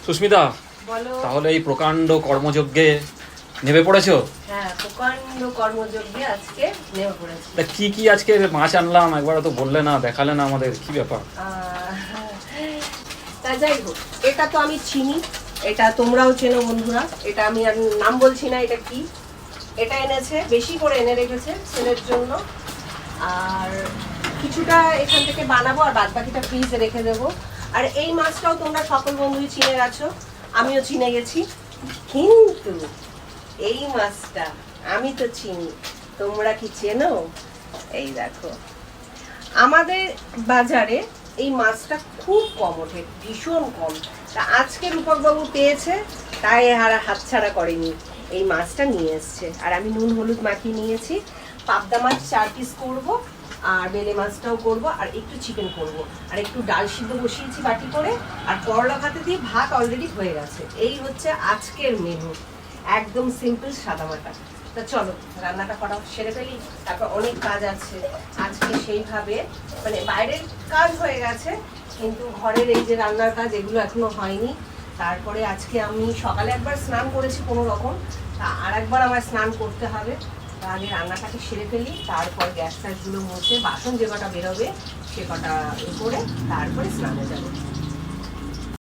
সুস্মিতা, বলো। তাহলে এই প্রকাণ্ড কর্মযজ্ঞে নেমে পড়েছো? হ্যাঁ, প্রকাণ্ড কর্মযজ্ঞে আজকে নেমে পড়েছি। তা কি কি আজকে মাছ আনলাম একবারও তো বললে না, দেখালে না আমাদের, কি ব্যাপার? তা যাই হোক, এটা তো আমি চিনি, এটা তোমরাও চেনো বন্ধুরা। এটা আমি আর নাম বলছি না এটা কি। এটা এনেছে, বেশি করে এনে রেখেছে ছেলের জন্য। আর কিছুটা এখান থেকে বানাবো আর বাদ বাকিটা ফ্রিজে রেখে দেবো। আর এই মাছটাও তোমরা সকল বন্ধুই চিনে গেছো, আমিও চিনে গেছি। কিন্তু এই মাছটা আমি তো চিনি, তোমরা কি চেনো? এই দেখো, আমাদের বাজারে এই মাছটা খুব কম ওঠে, ভীষণ কম। তা আজকে রূপকবাবু পেয়েছে, তাই আর হাতছাড়া করেনি, এই মাছটা নিয়ে এসছে। আর আমি নুন হলুদ মাখিয়ে নিয়েছি। পাবদা মাছ 4 পিস করবো, আর বেলে মাছটাও করব, আর একটু চিকেন করব, আর একটু ডাল সিদ্ধ বসিয়েছি বাটি করে, আর করলা ভাতে দিয়ে ভাত অলরেডি হয়ে গেছে। এই হচ্ছে আজকের মেনু, একদম সিম্পল সাদামাটা। তা চলো রান্নাটা করা সেরে ফেলি, তারপর অনেক কাজ আছে আজকে। সেইভাবে মানে বাইরের কাজ হয়ে গেছে, কিন্তু ঘরের এই যে রান্নার কাজ এগুলো এখনো হয়নি। তারপরে আজকে আমি সকালে একবার স্নান করেছি কোনো রকম, তা আর একবার আমার স্নান করতে হবে। আগে রান্নাটাকে সেরে ফেলি, তারপর গ্যাস ট্যাসগুলো মুছে বাসন যে কটা বেরোবে সে কটা করে তারপরে স্নানে যাবো।